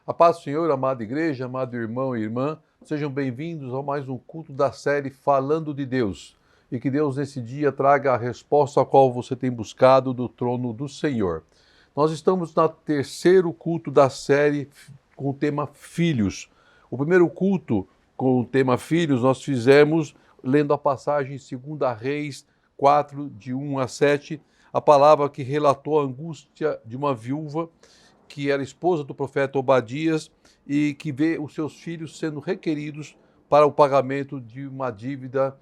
A paz do Senhor, amada igreja, amado irmão e irmã, sejam bem-vindos a mais um culto da série Falando de Deus. E que Deus nesse dia traga a resposta a qual você tem buscado do trono do Senhor. Nós estamos no terceiro culto da série com o tema Filhos. O primeiro culto com o tema Filhos nós fizemos lendo a passagem em 2 Reis 4, de 1 a 7, a palavra que relatou a angústia de uma viúva que era esposa do profeta Obadias e que vê os seus filhos sendo requeridos para o pagamento de uma dívida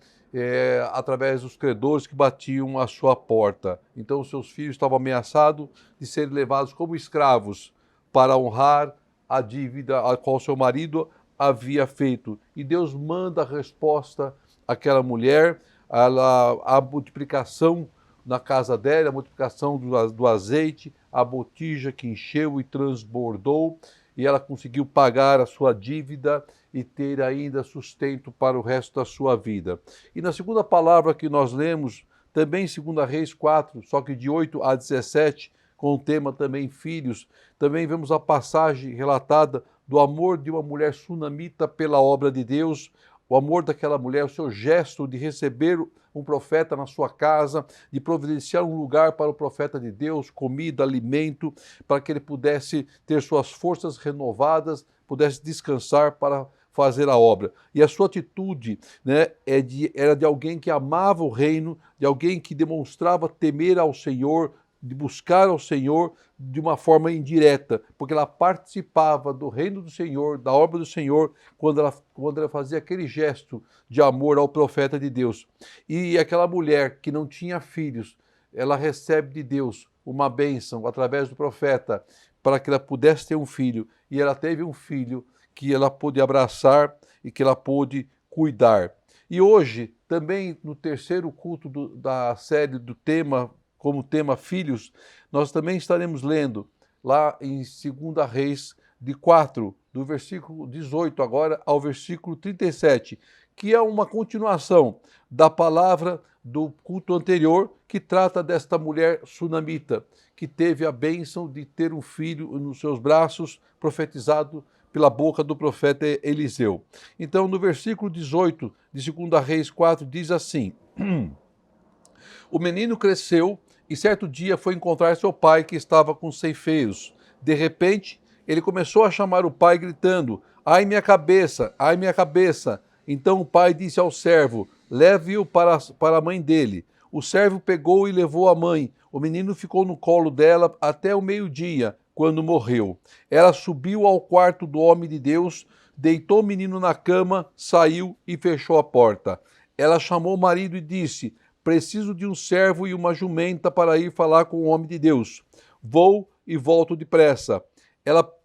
através dos credores que batiam à sua porta. Então, os seus filhos estavam ameaçados de serem levados como escravos para honrar a dívida a qual seu marido havia feito. E Deus manda a resposta àquela mulher, a multiplicação na casa dela, a multiplicação do azeite, a botija que encheu e transbordou, e ela conseguiu pagar a sua dívida e ter ainda sustento para o resto da sua vida. E na segunda palavra que nós lemos, também em 2 Reis 4, só que de 8 a 17, com o tema também filhos, também vemos a passagem relatada do amor de uma mulher sunamita pela obra de Deus, o amor daquela mulher, o seu gesto de receber um profeta na sua casa, de providenciar um lugar para o profeta de Deus, comida, alimento, para que ele pudesse ter suas forças renovadas, pudesse descansar para fazer a obra. E a sua atitude, né, era de alguém que amava o reino, de alguém que demonstrava temer ao Senhor, de buscar ao Senhor de uma forma indireta, porque ela participava do reino do Senhor, da obra do Senhor, quando ela fazia aquele gesto de amor ao profeta de Deus. E aquela mulher que não tinha filhos, ela recebe de Deus uma bênção através do profeta para que ela pudesse ter um filho. E ela teve um filho que ela pôde abraçar e que ela pôde cuidar. E hoje, também no terceiro culto da série do tema, como tema Filhos, nós também estaremos lendo lá em 2 Reis de 4, do versículo 18 agora ao versículo 37, que é uma continuação da palavra do culto anterior, que trata desta mulher sunamita, que teve a bênção de ter um filho nos seus braços, profetizado pela boca do profeta Eliseu. Então, no versículo 18 de 2 Reis 4, diz assim: O menino cresceu e certo dia foi encontrar seu pai, que estava com ceifeiros. De repente, ele começou a chamar o pai, gritando: Ai, minha cabeça! Ai, minha cabeça! Então o pai disse ao servo: Leve-o para a mãe dele. O servo pegou e levou a mãe. O menino ficou no colo dela até o meio-dia, quando morreu. Ela subiu ao quarto do homem de Deus, deitou o menino na cama, saiu e fechou a porta. Ela chamou o marido e disse: Preciso de um servo e uma jumenta para ir falar com o homem de Deus. Vou e volto depressa.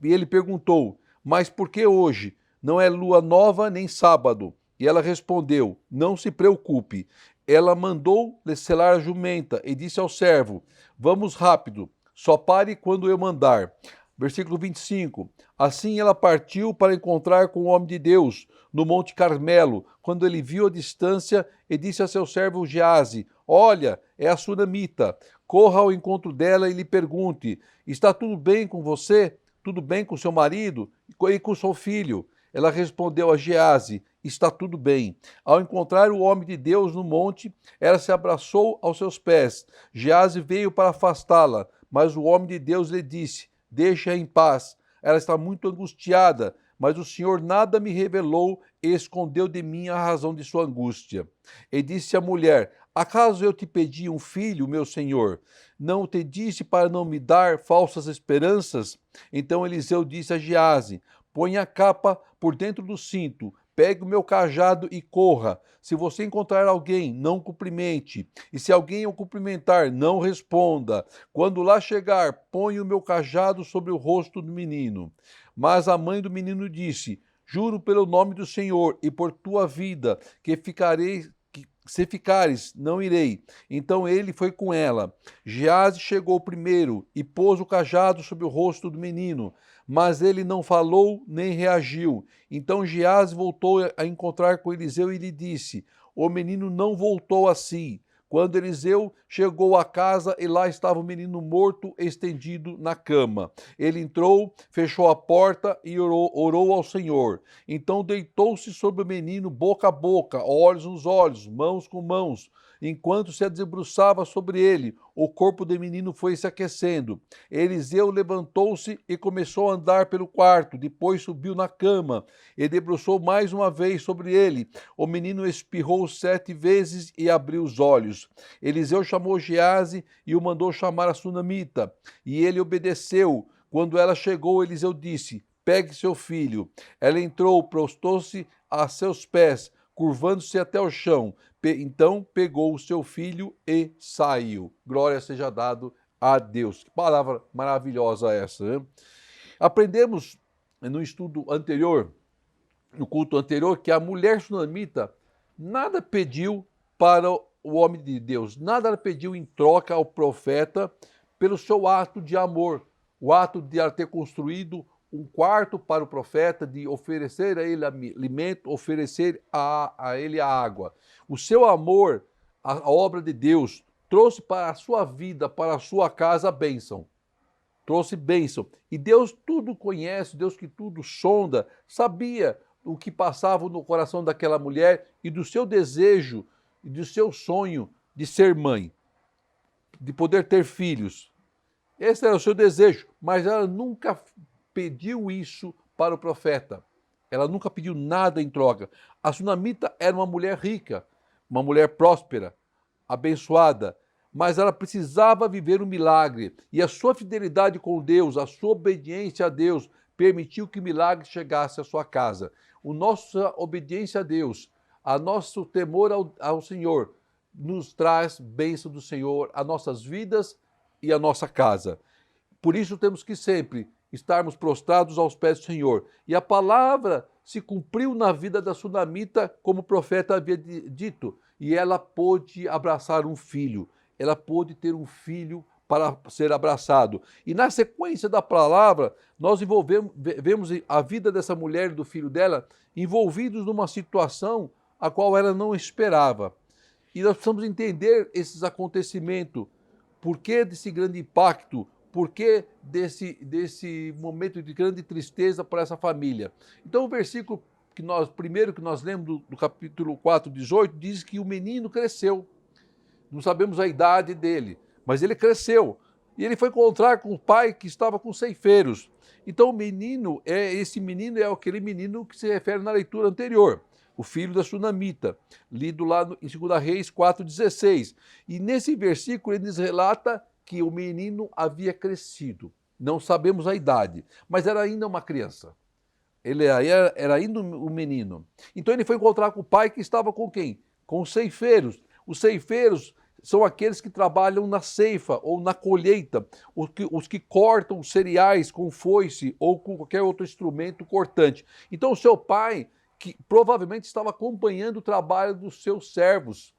Ele perguntou: Mas por que hoje? Não é lua nova nem sábado. E ela respondeu: Não se preocupe. Ela mandou selar a jumenta e disse ao servo: Vamos rápido, só pare quando eu mandar. Versículo 25. Assim ela partiu para encontrar com o homem de Deus no Monte Carmelo, quando ele viu a distância e disse a seu servo Geazi: Olha, é a sunamita. Corra ao encontro dela e lhe pergunte: Está tudo bem com você? Tudo bem com seu marido e com seu filho? Ela respondeu a Geazi: Está tudo bem. Ao encontrar o homem de Deus no monte, ela se abraçou aos seus pés. Geazi veio para afastá-la, mas o homem de Deus lhe disse: Deixa-a em paz. Ela está muito angustiada, mas o Senhor nada me revelou e escondeu de mim a razão de sua angústia. E disse a mulher: Acaso eu te pedi um filho, meu senhor? Não te disse para não me dar falsas esperanças? Então Eliseu disse a Geazi: Põe a capa por dentro do cinto, pegue o meu cajado e corra. Se você encontrar alguém, não cumprimente. E se alguém o cumprimentar, não responda. Quando lá chegar, põe o meu cajado sobre o rosto do menino. Mas a mãe do menino disse: Juro pelo nome do Senhor e por tua vida, que ficarei. Se ficares, não irei. Então ele foi com ela. Geazi chegou primeiro e pôs o cajado sobre o rosto do menino, mas ele não falou nem reagiu. Então Geazi voltou a encontrar com Eliseu e lhe disse: O menino não voltou a si. Quando Eliseu chegou à casa, e lá estava o menino morto, estendido na cama. Ele entrou, fechou a porta e orou ao Senhor. Então deitou-se sobre o menino boca a boca, olhos nos olhos, mãos com mãos. Enquanto se debruçava sobre ele, o corpo do menino foi se aquecendo. Eliseu levantou-se e começou a andar pelo quarto, depois subiu na cama e debruçou mais uma vez sobre ele. O menino espirrou 7 vezes e abriu os olhos. Eliseu chamou Gease e o mandou chamar a sunamita, e ele obedeceu. Quando ela chegou, Eliseu disse: pegue seu filho. Ela entrou, prostou-se a seus pés, curvando-se até o chão. Então pegou o seu filho e saiu. Glória seja dado a Deus. Que palavra maravilhosa essa, né? Aprendemos no estudo anterior, no culto anterior, que a mulher sunamita nada pediu para o homem de Deus, nada ela pediu em troca ao profeta pelo seu ato de amor, o ato de ela ter construído um quarto para o profeta, de oferecer a ele alimento, oferecer a ele a água. O seu amor, a obra de Deus, trouxe para a sua vida, para a sua casa, a bênção. Trouxe bênção. E Deus tudo conhece, Deus que tudo sonda, sabia o que passava no coração daquela mulher e do seu desejo, e do seu sonho de ser mãe, de poder ter filhos. Esse era o seu desejo, mas ela nunca pediu isso para o profeta. Ela nunca pediu nada em troca. A sunamita era uma mulher rica, uma mulher próspera, abençoada, mas ela precisava viver um milagre. E a sua fidelidade com Deus, a sua obediência a Deus, permitiu que o milagre chegasse à sua casa. A nossa obediência a Deus, a nosso temor ao Senhor, nos traz bênção do Senhor a nossas vidas e a nossa casa. Por isso temos que sempre estarmos prostrados aos pés do Senhor. E a palavra se cumpriu na vida da sunamita, como o profeta havia dito, e ela pôde abraçar um filho. Ela pôde ter um filho para ser abraçado. E na sequência da palavra, nós vemos a vida dessa mulher e do filho dela envolvidos numa situação a qual ela não esperava. E nós precisamos entender esses acontecimentos. Por que desse grande impacto? Por que desse momento de grande tristeza para essa família? Então o versículo primeiro que nós lemos do capítulo 4, 18, diz que o menino cresceu. Não sabemos a idade dele, mas ele cresceu. E ele foi encontrar com o pai que estava com ceifeiros. Então esse menino é aquele menino que se refere na leitura anterior, o filho da sunamita, lido lá em 2 Reis 4,16. E nesse versículo ele nos relata que o menino havia crescido. Não sabemos a idade, mas era ainda uma criança. Ele era ainda um menino. Então ele foi encontrar com o pai que estava com quem? Com os ceifeiros. Os ceifeiros são aqueles que trabalham na ceifa ou na colheita, os que cortam cereais com foice ou com qualquer outro instrumento cortante. Então o seu pai, que provavelmente estava acompanhando o trabalho dos seus servos,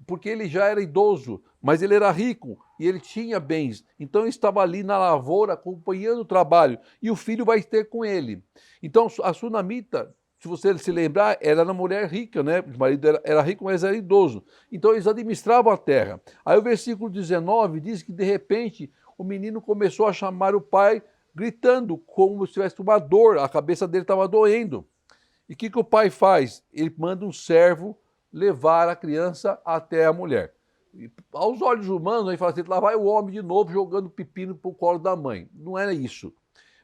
porque ele já era idoso, mas ele era rico e ele tinha bens. Então ele estava ali na lavoura acompanhando o trabalho e o filho vai ter com ele. Então a sunamita, se você se lembrar, era uma mulher rica, né? O marido era rico, mas era idoso. Então eles administravam a terra. Aí o versículo 19 diz que de repente o menino começou a chamar o pai, gritando como se tivesse uma dor, a cabeça dele estava doendo. E o que o pai faz? Ele manda um servo levar a criança até a mulher. E, aos olhos humanos, ele fala assim, lá vai o homem de novo jogando pepino para o colo da mãe. Não era isso.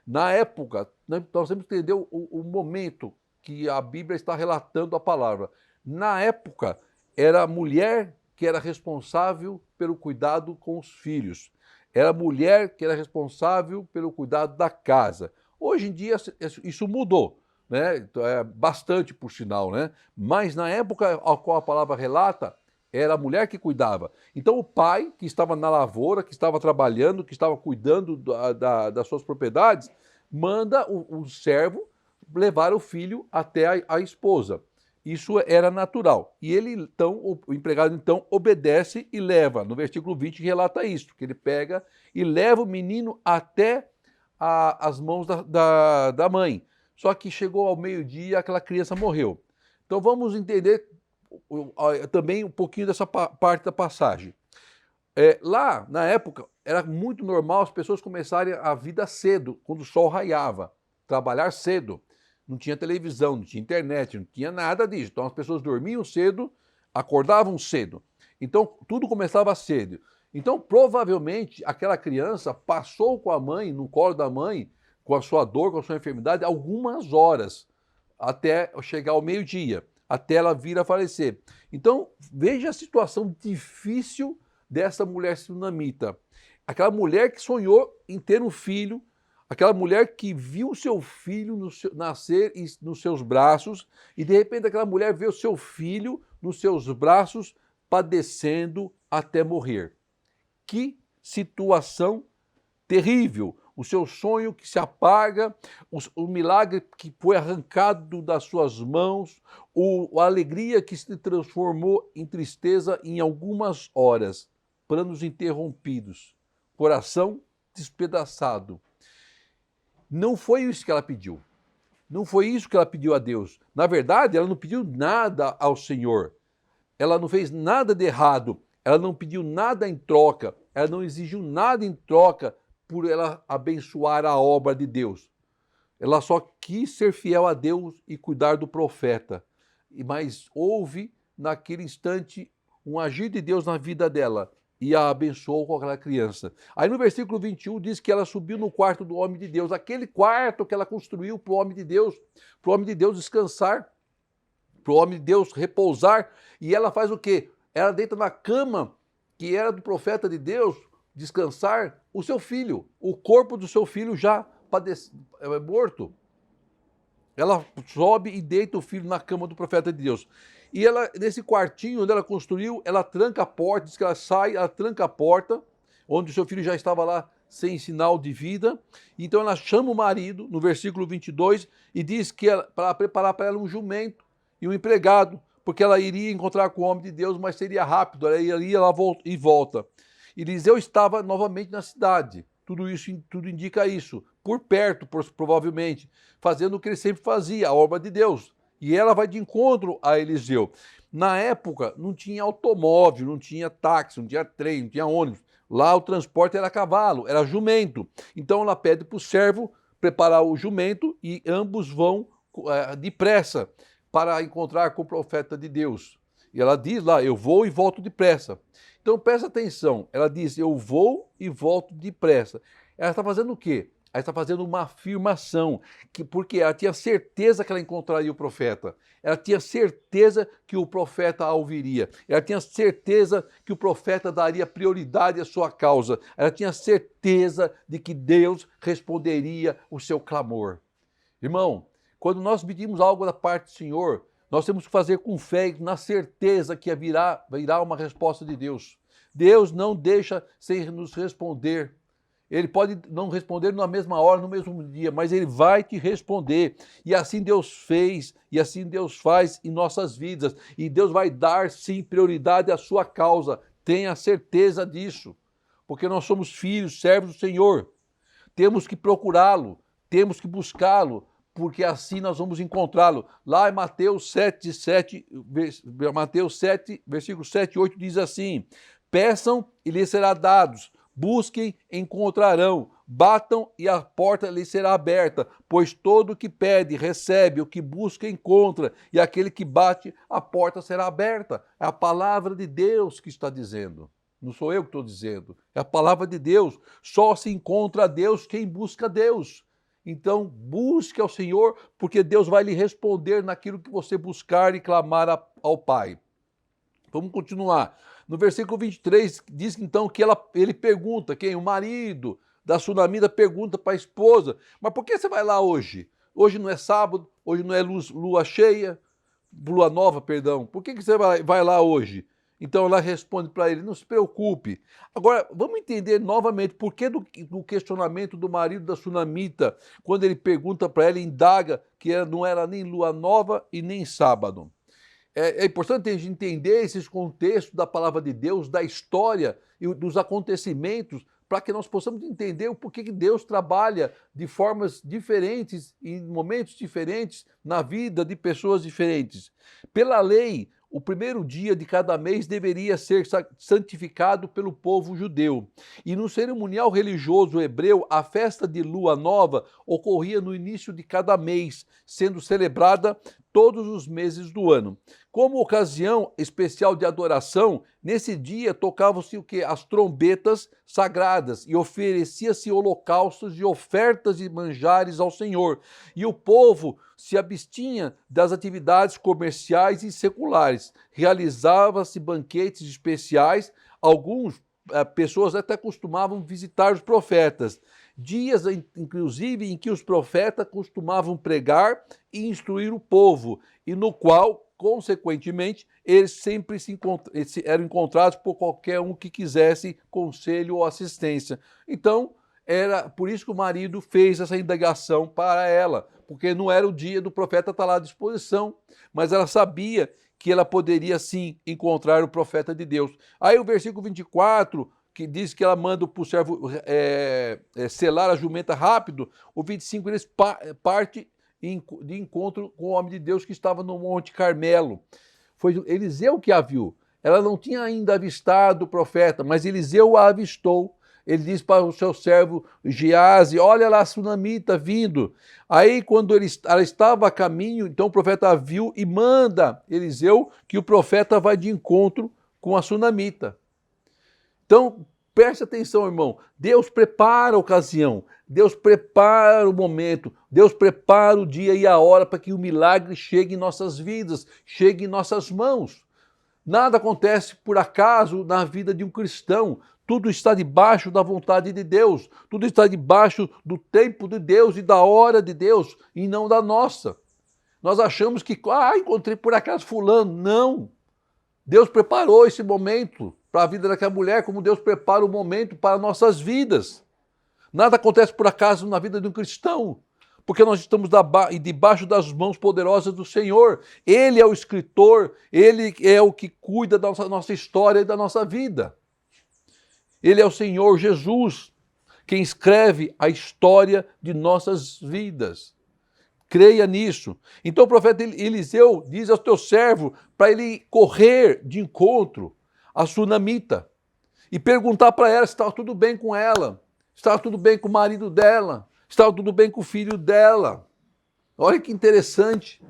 Na época, nós temos que entender o momento que a Bíblia está relatando a palavra. Na época, era a mulher que era responsável pelo cuidado com os filhos. Era a mulher que era responsável pelo cuidado da casa. Hoje em dia, isso mudou, né? Bastante, por sinal, né? Mas na época a qual a palavra relata, era a mulher que cuidava. Então o pai, que estava na lavoura, que estava trabalhando, que estava cuidando das suas propriedades, manda o servo levar o filho até a esposa. Isso era natural. E ele, então, o empregado, então, obedece e leva. No versículo 20 relata isso, que ele pega e leva o menino até as mãos da mãe. Só que chegou ao meio-dia, aquela criança morreu. Então vamos entender também um pouquinho dessa parte da passagem. Lá, na época, era muito normal as pessoas começarem a vida cedo, quando o sol raiava, trabalhar cedo. Não tinha televisão, não tinha internet, não tinha nada disso. Então as pessoas dormiam cedo, acordavam cedo. Então tudo começava cedo. Então provavelmente aquela criança passou com a mãe, no colo da mãe, com a sua dor, com a sua enfermidade, algumas horas, até chegar ao meio-dia, até ela vir a falecer. Então veja a situação difícil dessa mulher sunamita. Aquela mulher que sonhou em ter um filho, aquela mulher que viu o seu filho nascer nos seus braços e de repente aquela mulher vê o seu filho nos seus braços padecendo até morrer. Que situação terrível! O seu sonho que se apaga, o milagre que foi arrancado das suas mãos, a alegria que se transformou em tristeza em algumas horas, planos interrompidos, coração despedaçado. Não foi isso que ela pediu. Não foi isso que ela pediu a Deus. Na verdade, ela não pediu nada ao Senhor. Ela não fez nada de errado. Ela não pediu nada em troca. Ela não exigiu nada em troca por ela abençoar a obra de Deus. Ela só quis ser fiel a Deus e cuidar do profeta. Mas houve, naquele instante, um agir de Deus na vida dela e a abençoou com aquela criança. Aí no versículo 21 diz que ela subiu no quarto do homem de Deus, aquele quarto que ela construiu para o homem de Deus descansar, para o homem de Deus repousar, e ela faz o quê? Ela deita na cama que era do profeta de Deus, descansar o seu filho, o corpo do seu filho já morto. Ela sobe e deita o filho na cama do profeta de Deus. E ela, nesse quartinho onde ela construiu, ela tranca a porta, diz que ela sai, ela tranca a porta, onde o seu filho já estava lá sem sinal de vida. Então ela chama o marido, no versículo 22, e diz que para preparar para ela um jumento e um empregado, porque ela iria encontrar com o homem de Deus, mas seria rápido, ela iria lá e volta. Eliseu estava novamente na cidade. Tudo indica isso. Por perto, provavelmente, fazendo o que ele sempre fazia, a obra de Deus. E ela vai de encontro a Eliseu. Na época, não tinha automóvel, não tinha táxi, não tinha trem, não tinha ônibus. Lá o transporte era cavalo, era jumento. Então ela pede para o servo preparar o jumento e ambos vão depressa para encontrar com o profeta de Deus. E ela diz lá, eu vou e volto depressa. Então presta atenção, ela diz, eu vou e volto depressa. Ela está fazendo o quê? Ela está fazendo uma afirmação, porque ela tinha certeza que ela encontraria o profeta. Ela tinha certeza que o profeta a ouviria. Ela tinha certeza que o profeta daria prioridade à sua causa. Ela tinha certeza de que Deus responderia o seu clamor. Irmão, quando nós pedimos algo da parte do Senhor, nós temos que fazer com fé e na certeza que virá uma resposta de Deus. Deus não deixa sem nos responder. Ele pode não responder na mesma hora, no mesmo dia, mas ele vai te responder. E assim Deus fez, e assim Deus faz em nossas vidas. E Deus vai dar, sim, prioridade à sua causa. Tenha certeza disso. Porque nós somos filhos, servos do Senhor. Temos que procurá-lo, temos que buscá-lo, porque assim nós vamos encontrá-lo. Lá em Mateus 7, versículo 7 e 8 diz assim, peçam e lhes será dados, busquem, encontrarão, batam e a porta lhes será aberta, pois todo o que pede, recebe, o que busca, encontra, e aquele que bate, a porta será aberta. É a palavra de Deus que está dizendo. Não sou eu que estou dizendo, é a palavra de Deus. Só se encontra a Deus quem busca Deus. Então, busque ao Senhor, porque Deus vai lhe responder naquilo que você buscar e clamar ao Pai. Vamos continuar. No versículo 23, diz então que ele pergunta, o marido da sunamita pergunta para a esposa, mas por que você vai lá hoje? Hoje não é sábado, hoje não é lua cheia, lua nova, perdão. Por que você vai lá hoje? Então ela responde para ele, não se preocupe. Agora, vamos entender novamente por que do questionamento do marido da sunamita, quando ele pergunta para ela, indaga que não era nem lua nova e nem sábado. É importante a gente entender esses contextos da palavra de Deus, da história e dos acontecimentos, para que nós possamos entender o porquê que Deus trabalha de formas diferentes, em momentos diferentes, na vida de pessoas diferentes. Pela lei, o primeiro dia de cada mês deveria ser santificado pelo povo judeu. E no cerimonial religioso hebreu, a festa de lua nova ocorria no início de cada mês, sendo celebrada todos os meses do ano. Como ocasião especial de adoração, nesse dia tocavam-se o quê? As trombetas sagradas e oferecia-se holocaustos e ofertas de manjares ao Senhor. E o povo se abstinha das atividades comerciais e seculares. Realizava-se banquetes especiais, algumas pessoas até costumavam visitar os profetas. Dias, inclusive, em que os profetas costumavam pregar e instruir o povo, e no qual, consequentemente, eles sempre eram encontrados por qualquer um que quisesse conselho ou assistência. Então, era por isso que o marido fez essa indagação para ela, porque não era o dia do profeta estar lá à disposição, mas ela sabia que ela poderia sim encontrar o profeta de Deus. Aí o versículo 24, que diz que ela manda para o servo selar a jumenta rápido, o 25 eles parte de encontro com o homem de Deus que estava no Monte Carmelo. Foi Eliseu que a viu. Ela não tinha ainda avistado o profeta, mas Eliseu a avistou. Ele diz para o seu servo Geazi, olha lá a sunamita vindo. Aí quando ela estava a caminho, então o profeta a viu e manda Eliseu que o profeta vai de encontro com a sunamita. Então, preste atenção, irmão. Deus prepara a ocasião, Deus prepara o momento, Deus prepara o dia e a hora para que o milagre chegue em nossas vidas, chegue em nossas mãos. Nada acontece por acaso na vida de um cristão. Tudo está debaixo da vontade de Deus. Tudo está debaixo do tempo de Deus e da hora de Deus e não da nossa. Nós achamos que, encontrei por acaso fulano. Não. Deus preparou esse momento para a vida daquela mulher, como Deus prepara o momento para nossas vidas. Nada acontece por acaso na vida de um cristão, porque nós estamos debaixo das mãos poderosas do Senhor. Ele é o escritor, Ele é o que cuida da nossa história e da nossa vida. Ele é o Senhor Jesus, quem escreve a história de nossas vidas. Creia nisso. Então o profeta Eliseu diz ao teu servo para ele correr de encontro à sunamita e perguntar para ela se estava tudo bem com ela, se estava tudo bem com o marido dela, se estava tudo bem com o filho dela. Olha que interessante.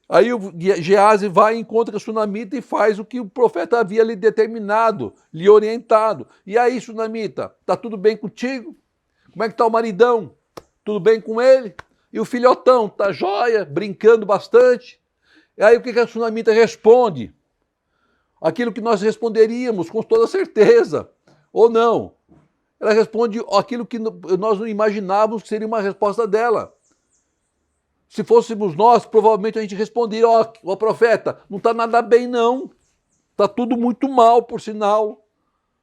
Aí o Geazi vai e encontra a sunamita e faz o que o profeta havia lhe determinado, lhe orientado. E aí, sunamita, está tudo bem contigo? Como é que está o maridão? Tudo bem com ele? E o filhotão, está jóia, brincando bastante? E aí o que a sunamita responde? Aquilo que nós responderíamos com toda certeza, ou não. Ela responde aquilo que nós não imaginávamos que seria uma resposta dela. Se fôssemos nós, provavelmente a gente responderia, ó profeta, não está nada bem não, está tudo muito mal, por sinal.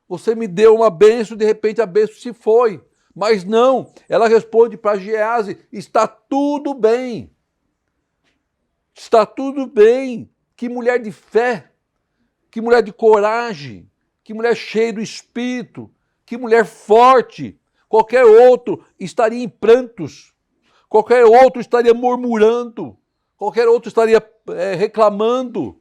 Você me deu uma bênção, de repente a bênção se foi. Mas não, ela responde para Geazi, está tudo bem. Está tudo bem. Que mulher de fé, que mulher de coragem, que mulher cheia do Espírito, que mulher forte. Qualquer outro estaria em prantos. Qualquer outro estaria murmurando, qualquer outro estaria reclamando,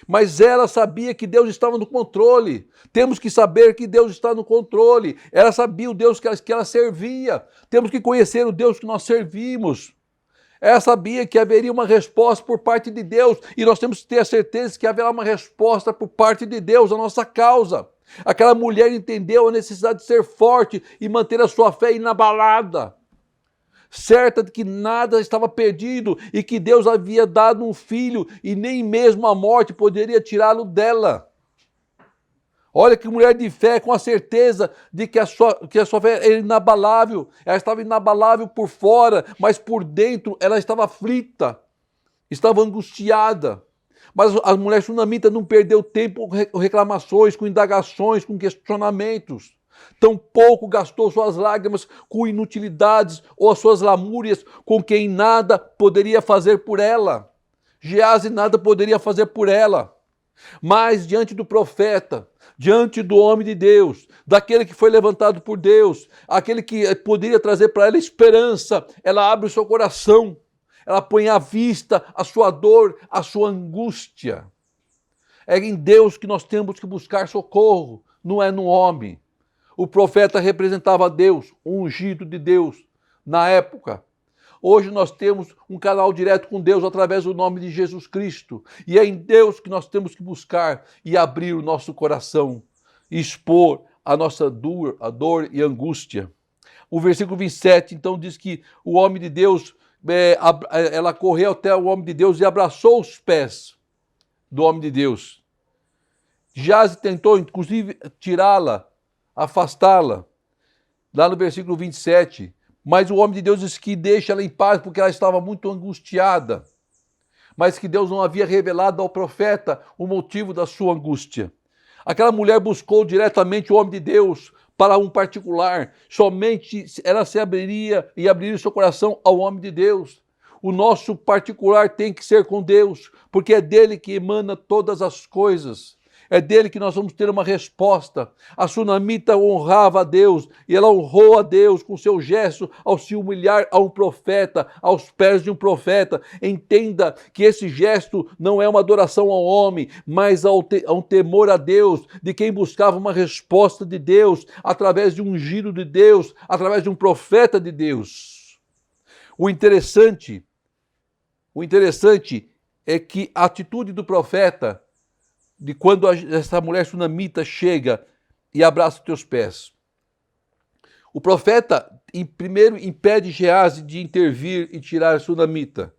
mas ela sabia que Deus estava no controle. Temos que saber que Deus está no controle. Ela sabia o Deus que ela servia. Temos que conhecer o Deus que nós servimos. Ela sabia que haveria uma resposta por parte de Deus e nós temos que ter a certeza que haverá uma resposta por parte de Deus à nossa causa. Aquela mulher entendeu a necessidade de ser forte e manter a sua fé inabalada, certa de que nada estava perdido e que Deus havia dado um filho e nem mesmo a morte poderia tirá-lo dela. Olha que mulher de fé, com a certeza de que a sua fé era inabalável. Ela estava inabalável por fora, mas por dentro ela estava aflita, estava angustiada. Mas a mulher sunamita não perdeu tempo com reclamações, com indagações, com questionamentos. Tampouco gastou suas lágrimas com inutilidades ou as suas lamúrias com quem nada poderia fazer por ela. Geazi nada poderia fazer por ela. Mas diante do profeta, diante do homem de Deus, daquele que foi levantado por Deus, aquele que poderia trazer para ela esperança, ela abre o seu coração, ela põe à vista a sua dor, a sua angústia. É em Deus que nós temos que buscar socorro, não é no homem. O profeta representava Deus, o ungido de Deus na época. Hoje nós temos um canal direto com Deus através do nome de Jesus Cristo. E é em Deus que nós temos que buscar e abrir o nosso coração, expor a nossa dor e angústia. O versículo 27, então, diz que o homem de Deus, ela correu até o homem de Deus e abraçou os pés do homem de Deus. Geazi tentou, inclusive, tirá-la, afastá-la. Lá no versículo 27, mas o homem de Deus disse que deixa ela em paz porque ela estava muito angustiada, mas que Deus não havia revelado ao profeta o motivo da sua angústia. Aquela mulher buscou diretamente o homem de Deus para um particular, somente ela se abriria e abriria o seu coração ao homem de Deus. O nosso particular tem que ser com Deus, porque é dele que emana todas as coisas. É dele que nós vamos ter uma resposta. A sunamita honrava a Deus e ela honrou a Deus com seu gesto ao se humilhar a um profeta, aos pés de um profeta. Entenda que esse gesto não é uma adoração ao homem, mas a um temor a Deus, de quem buscava uma resposta de Deus, através de um ungido de Deus, através de um profeta de Deus. O interessante é que a atitude do profeta, de quando essa mulher sunamita chega e abraça os teus pés. O profeta, primeiro, impede Geazi de intervir e tirar a sunamita.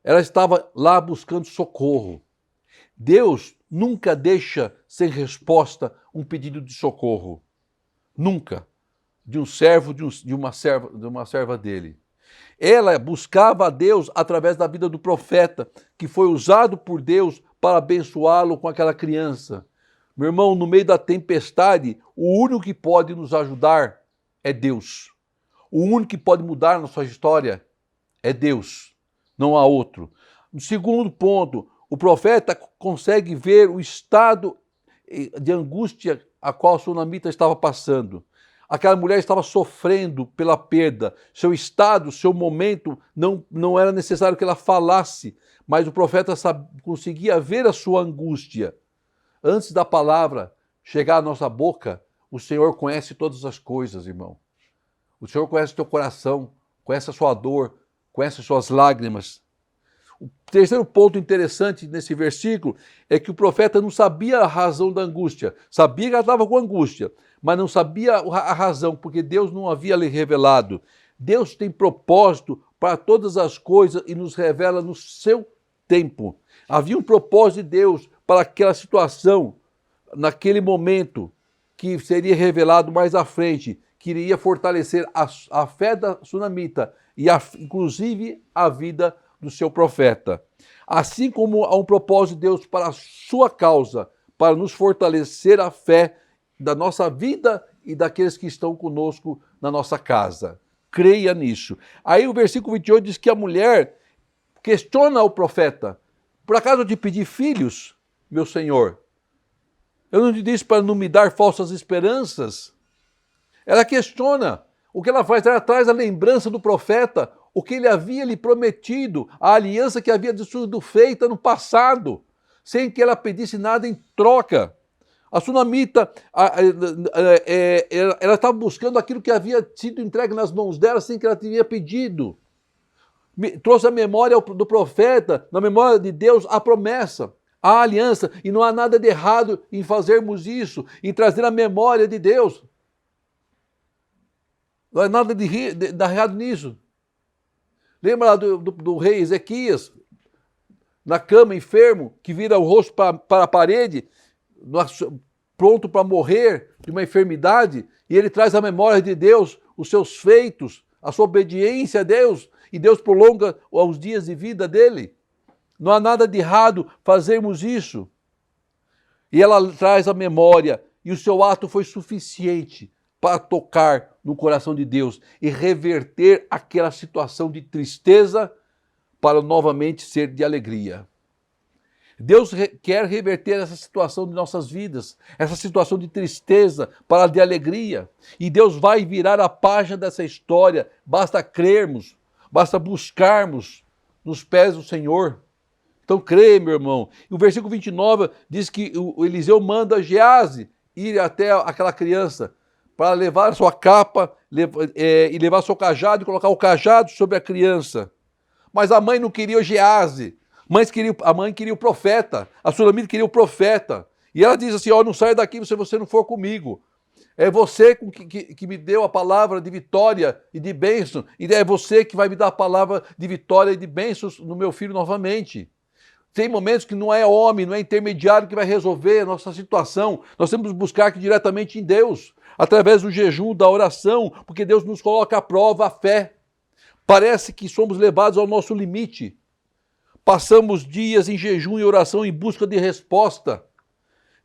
Ela estava lá buscando socorro. Deus nunca deixa sem resposta um pedido de socorro. Nunca. De um servo, de uma serva dele. Ela buscava a Deus através da vida do profeta, que foi usado por Deus para abençoá-lo com aquela criança. Meu irmão, no meio da tempestade, o único que pode nos ajudar é Deus. O único que pode mudar a nossa história é Deus, não há outro. No segundo ponto, o profeta consegue ver o estado de angústia a qual a sunamita estava passando. Aquela mulher estava sofrendo pela perda. Seu estado, seu momento, não era necessário que ela falasse, mas o profeta conseguia ver a sua angústia. Antes da palavra chegar à nossa boca, o Senhor conhece todas as coisas, irmão. O Senhor conhece o teu coração, conhece a sua dor, conhece as suas lágrimas. O terceiro ponto interessante nesse versículo é que o profeta não sabia a razão da angústia. Sabia que ela estava com angústia, mas não sabia a razão, porque Deus não havia lhe revelado. Deus tem propósito para todas as coisas e nos revela no seu tempo. Havia um propósito de Deus para aquela situação, naquele momento, que seria revelado mais à frente, que iria fortalecer a fé da sunamita e inclusive a vida do seu profeta. Assim como há um propósito de Deus para a sua causa, para nos fortalecer a fé da nossa vida e daqueles que estão conosco na nossa casa. Creia nisso. Aí o versículo 28 diz que a mulher questiona o profeta. Por acaso eu te pedi filhos, meu senhor? Eu não te disse para não me dar falsas esperanças? Ela questiona. O que ela faz? Ela traz a lembrança do profeta, o que ele havia lhe prometido, a aliança que havia sido feita no passado, sem que ela pedisse nada em troca. A sunamita, ela estava buscando aquilo que havia sido entregue nas mãos dela sem que ela tinha pedido. Trouxe a memória do profeta, na memória de Deus, a promessa, a aliança, e não há nada de errado em fazermos isso, em trazer a memória de Deus. Não há nada de errado nisso. Lembra lá do rei Ezequias, na cama, enfermo, que vira o rosto para a parede, pronto para morrer de uma enfermidade, e ele traz a memória de Deus, os seus feitos, a sua obediência a Deus, e Deus prolonga os dias de vida dele. Não há nada de errado fazermos isso. E ela traz a memória, e o seu ato foi suficiente para tocar no coração de Deus e reverter aquela situação de tristeza para novamente ser de alegria. Deus quer reverter essa situação de nossas vidas, essa situação de tristeza para de alegria. E Deus vai virar a página dessa história, basta crermos, basta buscarmos nos pés do Senhor. Então creia, meu irmão. E o versículo 29 diz que o Eliseu manda Geazi ir até aquela criança para levar a sua capa e levar seu cajado e colocar o cajado sobre a criança. Mas a mãe não queria o Geazi. A mãe queria o profeta. A Sulamita queria o profeta. E ela diz assim, não saia daqui se você não for comigo. É você que me deu a palavra de vitória e de bênção. E é você que vai me dar a palavra de vitória e de bênçãos no meu filho novamente. Tem momentos que não é homem, não é intermediário que vai resolver a nossa situação. Nós temos que buscar aqui diretamente em Deus, através do jejum, da oração, porque Deus nos coloca à prova a fé. Parece que somos levados ao nosso limite. Passamos dias em jejum e oração em busca de resposta.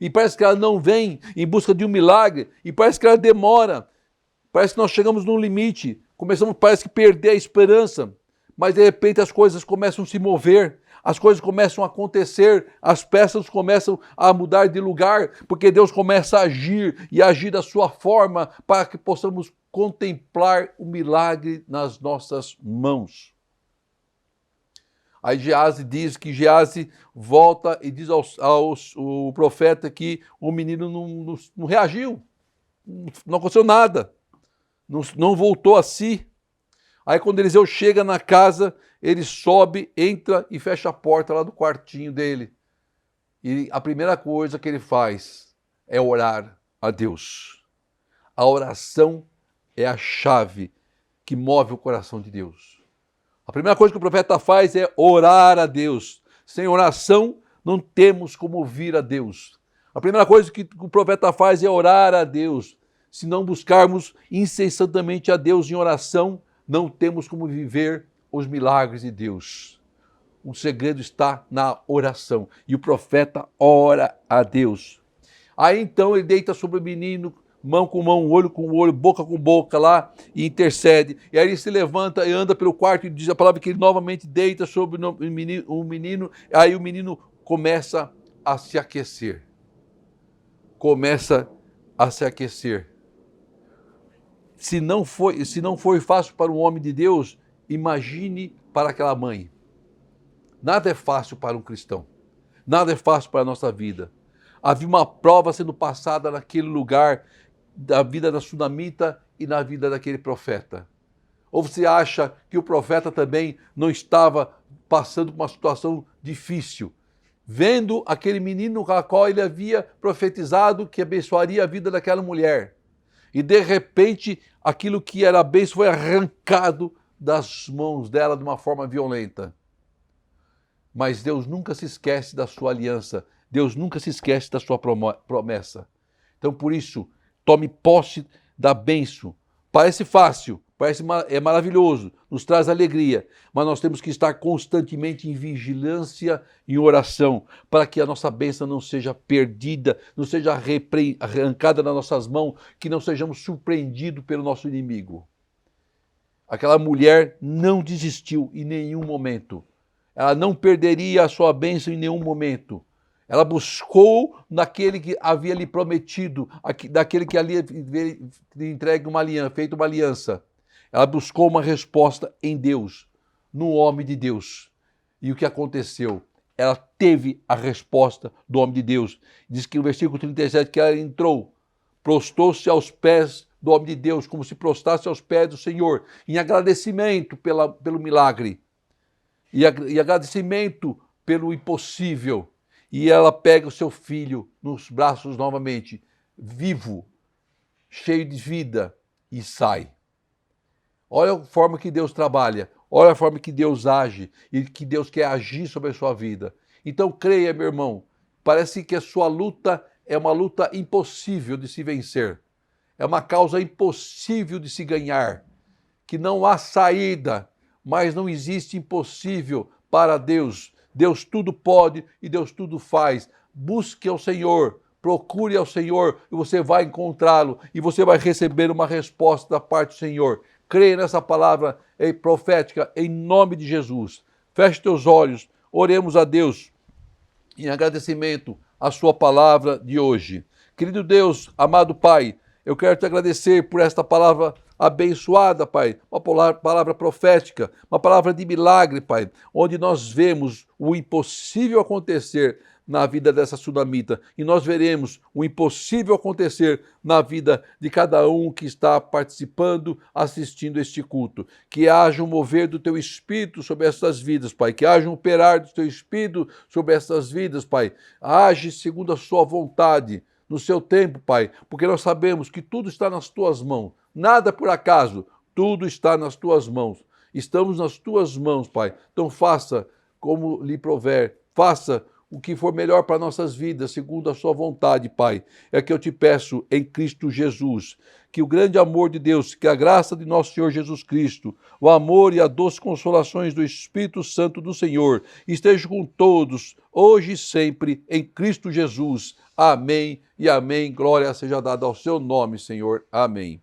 E parece que ela não vem em busca de um milagre. E parece que ela demora. Parece que nós chegamos num limite. Parece que perder a esperança. Mas de repente as coisas começam a se mover. As coisas começam a acontecer, as peças começam a mudar de lugar, porque Deus começa a agir e agir da sua forma para que possamos contemplar o milagre nas nossas mãos. Aí Geazi volta e diz ao profeta que o menino não reagiu, não aconteceu nada, não voltou a si. Aí quando Eliseu chega na casa, ele sobe, entra e fecha a porta lá do quartinho dele. E a primeira coisa que ele faz é orar a Deus. A oração é a chave que move o coração de Deus. A primeira coisa que o profeta faz é orar a Deus. Sem oração, não temos como ouvir a Deus. A primeira coisa que o profeta faz é orar a Deus. Se não buscarmos incessantemente a Deus em oração, não temos como viver os milagres de Deus. O segredo está na oração. E o profeta ora a Deus. Aí então ele deita sobre o menino, mão com mão, olho com olho, boca com boca lá, e intercede. E aí ele se levanta e anda pelo quarto e diz a palavra que ele novamente deita sobre o menino. Aí o menino começa a se aquecer. Começa a se aquecer. Se não foi fácil para um homem de Deus, imagine para aquela mãe. Nada é fácil para um cristão. Nada é fácil para a nossa vida. Havia uma prova sendo passada naquele lugar, da vida da Sunamita e na vida daquele profeta. Ou você acha que o profeta também não estava passando por uma situação difícil? Vendo aquele menino com a qual ele havia profetizado que abençoaria a vida daquela mulher. E de repente, aquilo que era bênção foi arrancado das mãos dela de uma forma violenta. Mas Deus nunca se esquece da sua aliança. Deus nunca se esquece da sua promessa. Então, por isso, tome posse da bênção. Parece fácil, é maravilhoso, nos traz alegria, mas nós temos que estar constantemente em vigilância e oração, para que a nossa bênção não seja perdida, não seja arrancada das nossas mãos, que não sejamos surpreendidos pelo nosso inimigo. Aquela mulher não desistiu em nenhum momento. Ela não perderia a sua bênção em nenhum momento. Ela buscou naquele que havia lhe prometido, daquele que ali entregue uma aliança, feito uma aliança. Ela buscou uma resposta em Deus, no homem de Deus. E o que aconteceu? Ela teve a resposta do homem de Deus. Diz que no versículo 37 que ela entrou, prostou-se aos pés do homem de Deus, como se prostrasse aos pés do Senhor, em agradecimento pelo milagre, e agradecimento pelo impossível. E ela pega o seu filho nos braços novamente, vivo, cheio de vida, e sai. Olha a forma que Deus trabalha, olha a forma que Deus age e que Deus quer agir sobre a sua vida. Então creia, meu irmão, parece que a sua luta é uma luta impossível de se vencer. É uma causa impossível de se ganhar, que não há saída, mas não existe impossível para Deus. Deus tudo pode e Deus tudo faz. Busque ao Senhor, procure ao Senhor e você vai encontrá-lo e você vai receber uma resposta da parte do Senhor. Creia nessa palavra profética em nome de Jesus. Feche teus olhos, oremos a Deus em agradecimento à sua palavra de hoje. Querido Deus, amado Pai, eu quero te agradecer por esta palavra abençoada, Pai, uma palavra profética, uma palavra de milagre, Pai, onde nós vemos o impossível acontecer na vida dessa sunamita, e nós veremos o impossível acontecer na vida de cada um que está participando, assistindo este culto. Que haja um mover do Teu Espírito sobre essas vidas, Pai, que haja um operar do Teu Espírito sobre essas vidas, Pai. Age segundo a Sua vontade, no Seu tempo, Pai, porque nós sabemos que tudo está nas Tuas mãos, nada por acaso, tudo está nas Tuas mãos. Estamos nas Tuas mãos, Pai. Então faça como lhe prover, faça o que for melhor para nossas vidas, segundo a sua vontade, Pai. É que eu te peço em Cristo Jesus, que o grande amor de Deus, que a graça de nosso Senhor Jesus Cristo, o amor e a doce consolações do Espírito Santo do Senhor, esteja com todos, hoje e sempre, em Cristo Jesus. Amém e amém. Glória seja dada ao seu nome, Senhor. Amém.